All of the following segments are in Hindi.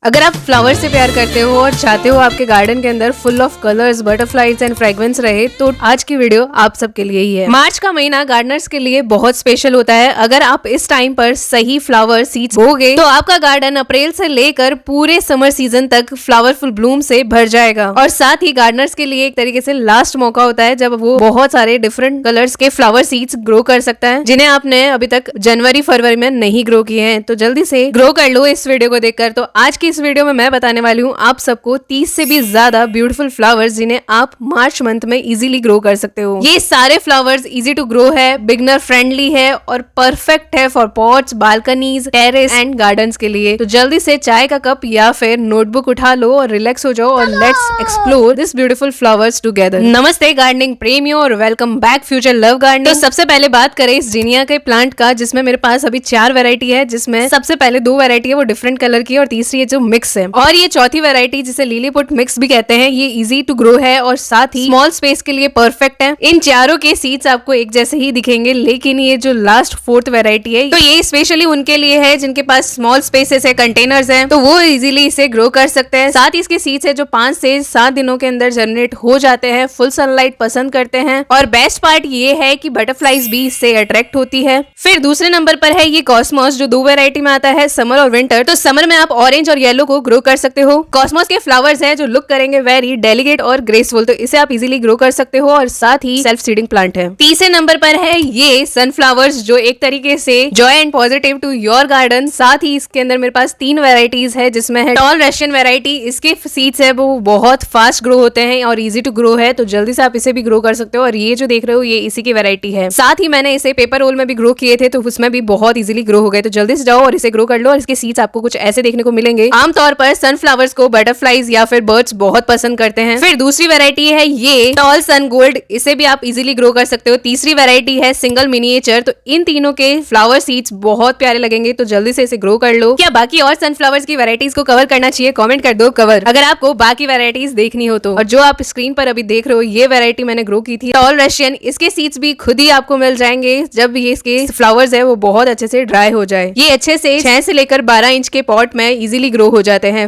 अगर आप फ्लावर से प्यार करते हो और चाहते हो आपके गार्डन के अंदर full of colours, butterflies and fragrance रहे, तो आज की वीडियो आप सबके लिए ही है। मार्च का महीना गार्डनर्स के लिए बहुत स्पेशल होता है। अगर आप इस टाइम पर सही फ्लावर सीड्स बोगे तो आपका गार्डन अप्रैल से लेकर पूरे समर सीजन तक फ्लावरफुल ब्लूम से भर जाएगा। और साथ ही गार्डनर्स के लिए एक तरीके से लास्ट मौका होता है जब वो बहुत सारे डिफरेंट कलर्स के फ्लावर सीड्स ग्रो कर सकता है, जिन्हें आपने अभी तक जनवरी फरवरी में नहीं ग्रो किए हैं। तो जल्दी से ग्रो कर लो इस वीडियो को देखकर। तो आज की इस वीडियो में मैं बताने वाली हूँ आप सबको 30 से भी ज्यादा ब्यूटीफुल फ्लावर्स जिन्हें आप मार्च मंथ में इजीली ग्रो कर सकते हो। ये सारे फ्लावर्स इजी टू ग्रो है, बिगनर फ्रेंडली है और परफेक्ट है for pots, balconies, terrace and gardens के लिए। तो जल्दी से चाय का कप या फिर नोटबुक उठा लो और रिलैक्स हो जाओ और let's explore this beautiful flowers together. नमस्ते गार्डनिंग प्रेमियों और welcome back future love gardening. तो सबसे पहले बात करें इस जिनिया के प्लांट का, जिसमें मेरे पास अभी 4 वैरायटी है, जिसमें सबसे पहले 2 वैरायटी है वो डिफरेंट कलर की और तीसरी है जो मिक्स है। और ये चौथी वैरायटी जिसे लिलीपुट मिक्स भी कहते हैं, ये इजी टू ग्रो है और साथ ही स्मॉल स्पेस के लिए परफेक्ट है। इन चारों के सीड्स आपको एक जैसे ही दिखेंगे, लेकिन ये जो लास्ट 4th वैरायटी है तो ये स्पेशली उनके लिए है जिनके पास स्मॉल स्पेसेस है, कंटेनर्स हैं, तो वो इजीली इसे ग्रो कर सकते हैं। साथ ही इसके सीड्स है जो 5 से 7 दिनों के अंदर जनरेट हो जाते हैं, फुल सनलाइट पसंद करते हैं और बेस्ट पार्ट ये है कि बटरफ्लाईज भी इससे अट्रैक्ट होती है। फिर दूसरे नंबर पर है ये कॉस्मोस, जो 2 वैरायटी में आता है, समर और विंटर। तो समर में आप ऑरेंज और येलो को ग्रो कर सकते हो। कॉस्मोस के फ्लावर्स हैं जो लुक करेंगे वेरी डेलिकेट और ग्रेसफुल, तो इसे आप इजीली ग्रो कर सकते हो और साथ ही सेल्फ सीडिंग प्लांट है। तीसरे नंबर पर है ये सनफ्लावर्स, जो एक तरीके से joy and positive to your garden. साथ ही इसके अंदर मेरे पास 3 वैरायटीज है, जिसमें है टॉल रशियन वैरायटी। इसके सीड्स है वो बहुत फास्ट ग्रो होते हैं और इजी टू ग्रो है, तो जल्दी से आप इसे भी ग्रो कर सकते हो। और ये जो देख रहे हो ये इसी की वैरायटी है। साथ ही मैंने इसे पेपर रोल में भी ग्रो किए थे, तो उसमें भी बहुत इजीली ग्रो हो गए। तो जल्दी से जाओ और इसे ग्रो कर लो। और इसके सीड्स आपको कुछ ऐसे देखने को मिलेंगे। आमतौर पर सनफ्लावर्स को बटरफ्लाईज या फिर बर्ड्स बहुत पसंद करते हैं। फिर दूसरी वैरायटी है ये टॉल सन गोल्ड, इसे भी आप इजीली ग्रो कर सकते हो। तीसरी वैरायटी है सिंगल मिनिएचर। तो इन तीनों के फ्लावर सीड्स बहुत प्यारे लगेंगे, तो जल्दी से इसे ग्रो कर लो। क्या बाकी और सनफ्लावर्स की वैरायटीज को कवर करना चाहिए? कमेंट कर दो कवर, अगर आपको बाकी वैरायटीज देखनी हो तो। और जो आप स्क्रीन पर अभी देख रहे हो ये वैरायटी मैंने ग्रो की थी, टॉल रशियन। इसके सीड्स भी खुद ही आपको मिल जाएंगे जब ये इसके फ्लावर्स है वो बहुत अच्छे से ड्राई हो जाए। ये अच्छे से 6 से लेकर 12 इंच के पॉट में इजीली ग्रो हो जाते हैं।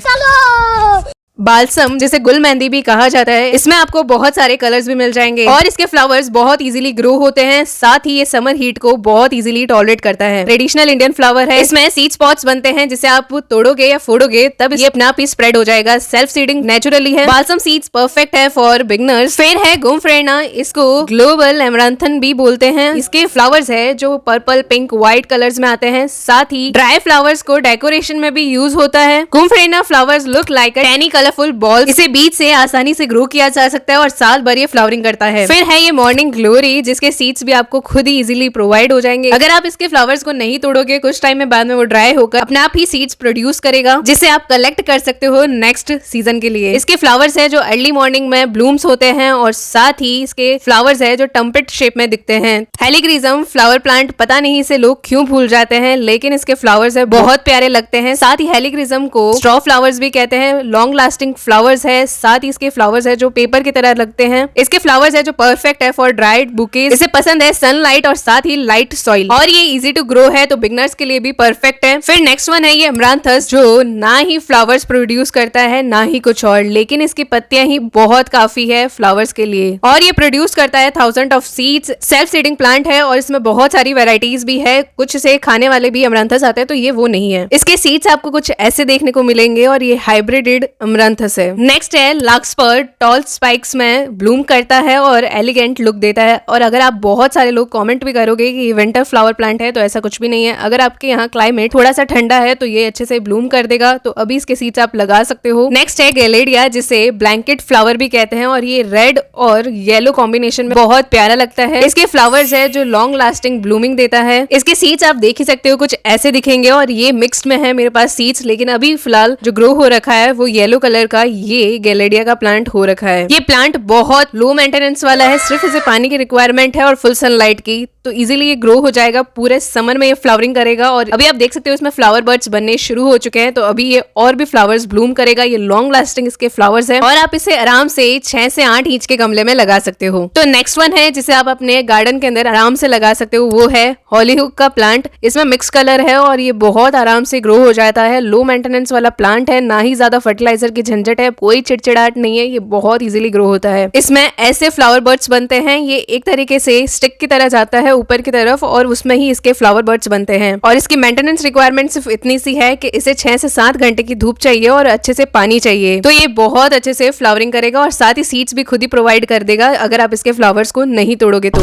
बालसम, जिसे गुल मेहंदी भी कहा जाता है, इसमें आपको बहुत सारे कलर्स भी मिल जाएंगे और इसके फ्लावर्स बहुत इजीली ग्रो होते हैं। साथ ही ये समर हीट को बहुत इजीली टॉलरेट करता है। ट्रेडिशनल इंडियन फ्लावर है, इसमें सीड स्पॉट्स बनते हैं जिसे आप तोड़ोगे या फोड़ोगे तब ये अपने आप ही स्प्रेड हो जाएगा। सेल्फ सीडिंग नेचुरली है। बालसम सीड्स परफेक्ट है फॉर बिगनर्स। फिर है गुमफ्रेना, इसको ग्लोबल एमरांथन भी बोलते हैं। इसके फ्लावर्स है जो पर्पल, पिंक, व्हाइट कलर्स में आते हैं। साथ ही ड्राई फ्लावर्स को डेकोरेशन में भी यूज होता है। Gomphrena flowers look like a tiny full ball. इसे बीज से आसानी से ग्रो किया जा सकता है और साल भर ये फ्लावरिंग करता है। फिर है ये मॉर्निंग ग्लोरी, जिसके सीड्स भी आपको खुद ही इजीली प्रोवाइड हो जाएंगे। अगर आप इसके फ्लावर्स को नहीं तोड़ोगे, कुछ टाइम में बाद में वो ड्राई होकर अपने आप ही सीड्स प्रोड्यूस करेगा, जिसे आप कलेक्ट कर सकते हो नेक्स्ट सीजन के लिए। इसके फ्लावर्स है जो अर्ली मॉर्निंग में ब्लूम्स होते हैं और साथ ही इसके फ्लावर्स है जो टम्पेट शेप में दिखते हैं। हेलिग्रिज्म फ्लावर प्लांट, पता नहीं इसे लोग क्यों भूल जाते हैं, लेकिन इसके फ्लावर्स है बहुत प्यारे लगते हैं। साथ ही हेलिग्रिज्म को स्ट्रॉ फ्लावर्स भी कहते हैं। लॉन्ग लास्टिंग फ्लावर्स है। साथ ही इसके फ्लावर्स है जो पेपर की तरह लगते हैं। इसके फ्लावर्स है जो परफेक्ट है फॉर ड्राइड बुकेज। इसे पसंद है सनलाइट और साथ ही लाइट सॉइल, और ये इजी टू ग्रो है, तो बिगनर्स के लिए भी परफेक्ट है। फिर नेक्स्ट वन है ये अमरांथस, जो ना ही फ्लावर्स प्रोड्यूस करता है ना ही कुछ और, लेकिन इसकी पत्तियां ही बहुत काफी है फ्लावर्स के लिए। और ये प्रोड्यूस करता है 1000 of seeds. Self seeding plant है और इसमें बहुत सारी वेराइटीज भी है। कुछ से खाने वाले भी अमरांथस आते हैं, तो ये वो नहीं है। इसके सीड्स आपको कुछ ऐसे देखने को मिलेंगे और ये हाइब्रिडेड अमरांथस है। नेक्स्ट है लार्कस्पर, टॉल स्पाइक्स में ब्लूम करता है और एलिगेंट लुक देता है। और अगर आप बहुत सारे लोग कमेंट भी करोगे कि विंटर फ्लावर प्लांट है, तो ऐसा कुछ भी नहीं है। अगर आपके यहाँ क्लाइमेट थोड़ा सा ठंडा है तो ये अच्छे से ब्लूम कर देगा, तो अभी इसके सीड्स आप लगा सकते हो। नेक्स्ट है गैलेडिया, जिसे ब्लैंकेट फ्लावर भी कहते हैं और ये रेड और येलो कॉम्बिनेशन में बहुत प्यारा लगता है। इसके फ्लावर्स है जो लॉन्ग लास्टिंग ब्लूमिंग देता है। इसके सीड्स आप देख ही सकते हो कुछ ऐसे दिखेंगे और ये मिक्स्ड में है मेरे पास सीड्स, लेकिन अभी फिलहाल जो ग्रो हो रखा है वो येलो कलर कलर का ये गैलेडिया का प्लांट हो रखा है। ये प्लांट बहुत लो मेंटेनेंस वाला है, सिर्फ इसे पानी की रिक्वायरमेंट है और फुल सनलाइट की, तो इजीली ये ग्रो हो जाएगा। पूरे समर में ये फ्लावरिंग करेगा और अभी आप देख सकते हो इसमें फ्लावर बर्ड्स बनने शुरू हो चुके हैं, तो अभी ये और भी फ्लावर्स ब्लूम करेगा। ये लॉन्ग लास्टिंग इसके फ्लावर्स हैं और आप इसे आराम से 6 से 8 इंच के गमले में लगा सकते हो। तो नेक्स्ट वन है जिसे आप अपने गार्डन के अंदर आराम से लगा सकते हो, वो है हॉलीहुक का प्लांट। इसमें मिक्स कलर है और ये बहुत आराम से ग्रो हो जाता है। लो मेंटेनेंस वाला प्लांट है, ना ही ज्यादा फर्टिलाइजर की झंझट है, कोई चिड़चिड़ाहट नहीं है, ये बहुत इजीली ग्रो होता है। इसमें ऐसे फ्लावर बर्ड्स बनते हैं, ये एक तरीके से स्टिक की तरह जाता है ऊपर की तरफ और उसमें ही इसके फ्लावर बर्ड्स बनते हैं। और इसकी मेंटेनेंस रिक्वायरमेंट सिर्फ इतनी सी है कि इसे 6 से 7 घंटे की धूप चाहिए और अच्छे से पानी चाहिए, तो ये बहुत अच्छे से फ्लावरिंग करेगा और साथ ही सीड्स भी खुद ही प्रोवाइड कर देगा अगर आप इसके फ्लावर्स को नहीं तोड़ोगे तो।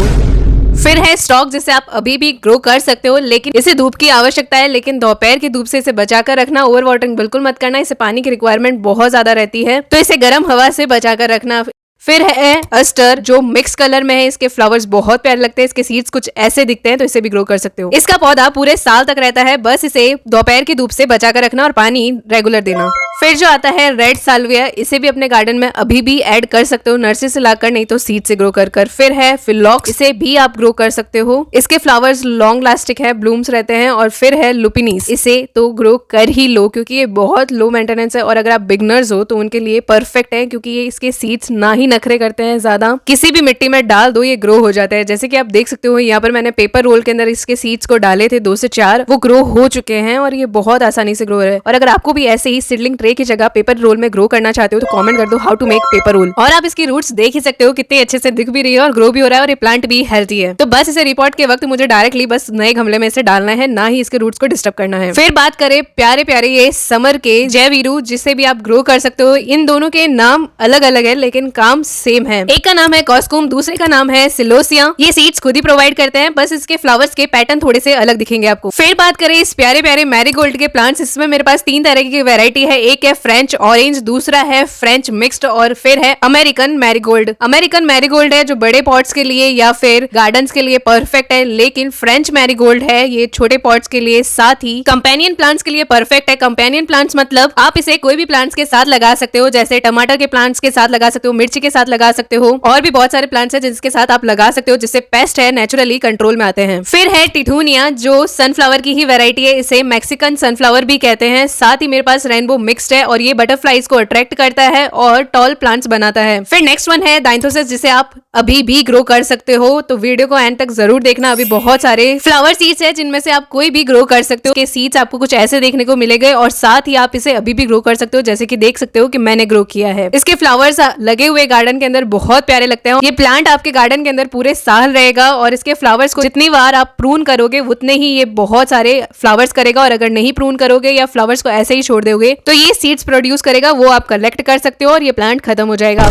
फिर है स्टॉक, जिसे आप अभी भी ग्रो कर सकते हो, लेकिन इसे धूप की आवश्यकता है, लेकिन दोपहर की धूप से इसे बचाकर रखना। ओवर वाटरिंग बिल्कुल मत करना, इसे पानी की रिक्वायरमेंट बहुत ज्यादा रहती है, तो इसे गर्म हवा से बचाकर रखना। फिर है अस्टर, जो मिक्स कलर में है, इसके फ्लावर्स बहुत प्यारे लगते हैं, इसके सीड्स कुछ ऐसे दिखते हैं, तो इसे भी ग्रो कर सकते हो। इसका पौधा पूरे साल तक रहता है, बस इसे दोपहर की धूप से बचाकर रखना और पानी रेगुलर देना। फिर जो आता है रेड साल्विया, इसे भी अपने गार्डन में अभी भी ऐड कर सकते हो, नर्सरी से लाकर, नहीं तो सीड से ग्रो कर। फिर है फिलॉक्स, इसे भी आप ग्रो कर सकते हो, इसके फ्लावर्स लॉन्ग लास्टिक है, ब्लूम्स रहते हैं। और फिर है लुपिनीस, इसे तो ग्रो कर ही लो क्योंकि ये बहुत लो मेंटेनेंस है और अगर आप बिगनर्स हो तो उनके लिए परफेक्ट है, क्योंकि ये इसके सीड्स ना ही नखरे करते हैं ज्यादा, किसी भी मिट्टी में डाल दो ये ग्रो हो जाता है। जैसे कि आप देख सकते हो यहाँ पर मैंने पेपर रोल के अंदर इसके सीड्स को डाले थे, 2 से 4, वो ग्रो हो चुके हैं और ये बहुत आसानी से ग्रो हो रहा है। और अगर आपको भी ऐसे ही सीडलिंग ट्रे की जगह पेपर रोल में ग्रो करना चाहते हो तो कमेंट कर दो how to make paper roll. और आप इसकी रूट्स देख ही सकते हो कितने अच्छे से दिख भी रही है और ग्रो भी हो रहा है और ये प्लांट भी हेल्थी है। तो बस इसे रिपोर्ट के वक्त मुझे डायरेक्टली बस नए गमले में इसे डालना है, ना ही इसके रूट्स को डिस्टर्ब करना है। फिर बात करें प्यारे प्यारे ये समर के जयवीरू, जिसे भी आप ग्रो कर सकते हो। इन दोनों के नाम अलग अलग है लेकिन काम सेम है। एक का नाम है कॉस्कूम, दूसरे का नाम है सिलोसिया। ये सीड्स खुद ही प्रोवाइड करते हैं, बस इसके फ्लावर्स के पैटर्न थोड़े से अलग दिखेंगे आपको। फिर बात करें इस प्यारे प्यारे मैरीगोल्ड के प्लांट्स, इसमें मेरे पास 3 तरह की वैरायटी है। एक है फ्रेंच ऑरेंज, दूसरा है फ्रेंच मिक्स्ड और फिर है अमेरिकन मैरीगोल्ड। अमेरिकन मैरीगोल्ड है जो बड़े पॉट्स के लिए या फिर गार्डन्स के लिए परफेक्ट है, लेकिन फ्रेंच मैरीगोल्ड है ये छोटे पॉट्स के लिए, साथ ही कंपेनियन प्लांट्स के लिए परफेक्ट है। कंपेनियन प्लांट्स मतलब आप इसे कोई भी प्लांट्स के साथ लगा सकते हो, जैसे टमाटर के प्लांट्स के साथ लगा सकते हो, मिर्ची के साथ लगा सकते हो, और भी बहुत सारे प्लांट्स हैं जिसके साथ आप लगा सकते हो, जिससे पेस्ट है नेचुरली कंट्रोल में आते हैं। फिर है टिटूनिया, जो सनफ्लावर की ही वैरायटी है, इसे मैक्सिकन सनफ्लावर भी कहते हैं। साथ ही मेरे पास रेनबो मिक्स्ड है और ये बटरफ्लाईज को अट्रैक्ट करता है और टॉल प्लांट्स बनाता है। फिर नेक्स्ट वन है डाइंथोसिस, जिसे आप अभी भी ग्रो कर सकते हो, तो वीडियो को एंड तक जरूर देखना। अभी बहुत सारे फ्लावर सीड्स है जिनमें से आप कोई भी ग्रो कर सकते हो। सीड्स आपको कुछ ऐसे देखने को मिलेंगे और साथ ही आप इसे अभी भी ग्रो कर सकते हो, जैसे कि देख सकते हो कि मैंने ग्रो किया है। इसके फ्लावर्स लगे हुए गार्डन के अंदर बहुत प्यारे लगते हैं। ये प्लांट आपके गार्डन के अंदर पूरे साल रहेगा और इसके फ्लावर्स को जितनी बार आप प्रून करोगे उतने ही ये बहुत सारे फ्लावर्स करेगा, और अगर नहीं प्रून करोगे या फ्लावर्स को ऐसे ही छोड़ दोगे तो ये सीड्स प्रोड्यूस करेगा, वो आप कलेक्ट कर सकते हो और ये प्लांट खत्म हो जाएगा।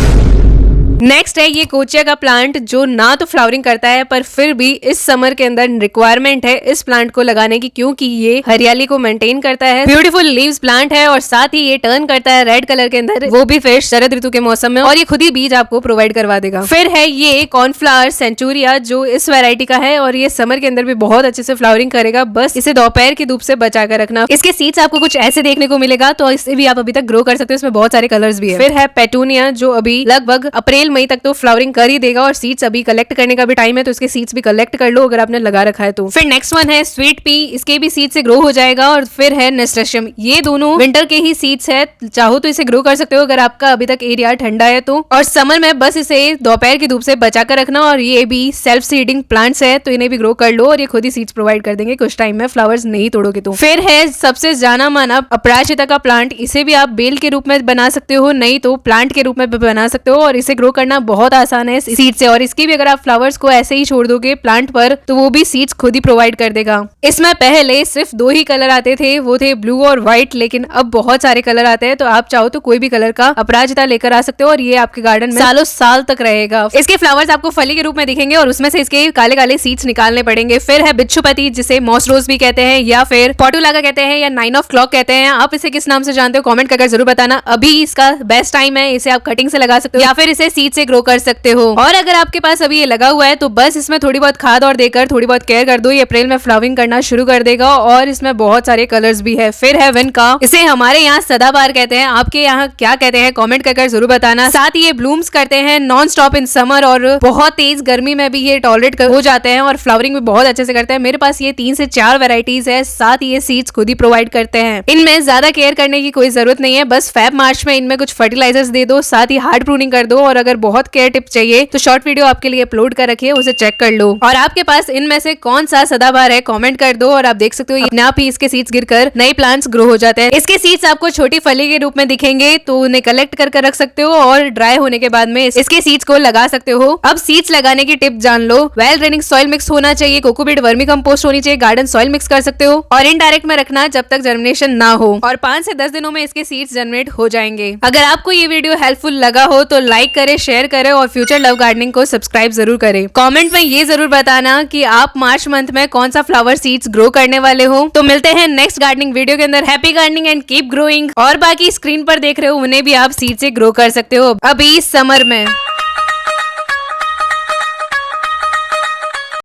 नेक्स्ट है ये कोचिया का प्लांट, जो ना तो फ्लावरिंग करता है पर फिर भी इस समर के अंदर रिक्वायरमेंट है इस प्लांट को लगाने की, क्योंकि ये हरियाली को मेंटेन करता है। ब्यूटीफुल लीव्स प्लांट है और साथ ही ये टर्न करता है रेड कलर के अंदर, वो भी फिर शरद ऋतु के मौसम में, और ये खुद ही बीज आपको प्रोवाइड करवा देगा। फिर है ये कॉर्नफ्लावर सेंचुरिया, जो इस वैरायटी का है और ये समर के अंदर भी बहुत अच्छे से फ्लावरिंग करेगा, बस इसे दोपहर की धूप से बचा कर रखना। इसके सीड्स आपको कुछ ऐसे देखने को मिलेगा, तो इसे भी आप अभी तक ग्रो कर सकते हो, इसमें बहुत सारे कलर्स भी है। फिर है पेटूनिया, जो अभी लगभग अप्रैल मई तक तो फ्लावरिंग कर ही देगा और सीड्स अभी कलेक्ट करने का भी टाइम है, तो इसके सीड्स भी कलेक्ट कर लो अगर आपने लगा रखा है तो। फिर नेक्स्ट वन है स्वीट पी, इसके भी सीड से ग्रो हो जाएगा। और फिर है नेस्टशियम, ये दोनों विंटर के ही सीड्स है, चाहो तो इसे ग्रो कर सकते हो अगर आपका अभी तक एरिया ठंडा है तो। और समर में बस इसे दोपहर की धूप से बचा कर रखना, और ये भी सेल्फ सीडिंग प्लांट्स है तो इन्हें भी ग्रो कर लो और ये खुद ही सीड्स प्रोवाइड कर देंगे कुछ टाइम में, फ्लावर्स नहीं तोड़ोगे तो। फिर है सबसे जाना माना अपराजिता का प्लांट, इसे भी आप बेल के रूप में बना सकते हो, नहीं तो प्लांट के रूप में भी बना सकते हो, और इसे ग्रो करना बहुत आसान है सीड से। और इसकी भी अगर आप फ्लावर्स को ऐसे ही छोड़ दोगे प्लांट पर तो वो भी सीड्स खुद ही प्रोवाइड कर देगा। इसमें पहले सिर्फ 2 ही कलर आते थे, वो थे ब्लू और व्हाइट, लेकिन अब बहुत सारे कलर आते हैं, तो आप चाहो तो कोई भी कलर का अपराजिता लेकर आ सकते हो और ये आपके गार्डन में सालों साल तक रहेगा। इसके फ्लावर्स आपको फली के रूप में दिखेंगे और उसमें से इसके काले काले सीड्स निकालने पड़ेंगे। फिर है बिच्छुपति, जिसे मॉस रोज भी कहते हैं या फिर पोर्टुलागा कहते हैं या 9 ऑफ क्लॉक कहते हैं, आप इसे किस नाम से जानते हो कमेंट करके जरूर बताना। अभी इसका बेस्ट टाइम है, इसे आप कटिंग से लगा सकते हो या फिर इसे सीड से ग्रो कर सकते हो। और अगर आपके पास अभी ये लगा हुआ है तो बस इसमें थोड़ी बहुत खाद और देकर थोड़ी बहुत केयर कर दो, ये अप्रैल में फ्लावरिंग करना शुरू कर देगा और इसमें बहुत सारे कलर्स भी है। फिर है विनका, इसे हमारे यहाँ सदाबहार कहते हैं, आपके यहाँ क्या कहते हैं कमेंट कर जरूर बताना। साथ ही ये ब्लूम्स करते हैं नॉन स्टॉप इन समर और बहुत तेज गर्मी में भी ये टॉलरेट हो जाते हैं और फ्लावरिंग भी बहुत अच्छे से करते हैं। मेरे पास ये 3 से 4 वेराइटीज है, साथ ही ये सीड्स खुद ही प्रोवाइड करते हैं। इनमें ज्यादा केयर करने की कोई जरूरत नहीं है, बस फेब मार्च में इनमें कुछ फर्टिलाइजर्स दे दो, साथ ही हार्ड प्रूनिंग कर दो। और अगर बहुत केयर टिप चाहिए तो शॉर्ट वीडियो आपके लिए अपलोड कर रखिए, उसे चेक कर लो। और आपके पास इनमें से कौन सा सदाबहार है कमेंट कर दो। और आप देख सकते हो अपने आप ही इसके सीड्स गिरकर नए प्लांट्स ग्रो हो जाते हैं। इसके सीड्स आपको छोटी फली के रूप में दिखेंगे तो उन्हें कलेक्ट कर रख सकते हो और ड्राई होने के बाद में इसके सीड्स को लगा सकते हो। अब सीड्स लगाने की टिप जान लो। वेल ड्रेनिंग सॉइल मिक्स होना चाहिए, कोकोपीट, वर्मी कंपोस्ट होनी चाहिए, गार्डन सॉइल मिक्स कर सकते हो और इनडायरेक्ट में रखना जब तक जर्मिनेशन ना हो और 5 से 10 दिनों में इसके सीड्स जनरेट हो जाएंगे। अगर आपको ये वीडियो हेल्पफुल लगा हो तो लाइक करें, शेयर करें और फ्यूचर लव गार्डनिंग को सब्सक्राइब जरूर करें। कमेंट में ये जरूर बताना कि आप मार्च मंथ में कौन सा फ्लावर सीड्स ग्रो करने वाले हो। तो मिलते हैं नेक्स्ट गार्डनिंग वीडियो के अंदर। Happy gardening and keep growing. और बाकी स्क्रीन पर देख रहे हो उन्हें भी आप सीड से ग्रो कर सकते हो अभी इस समर में।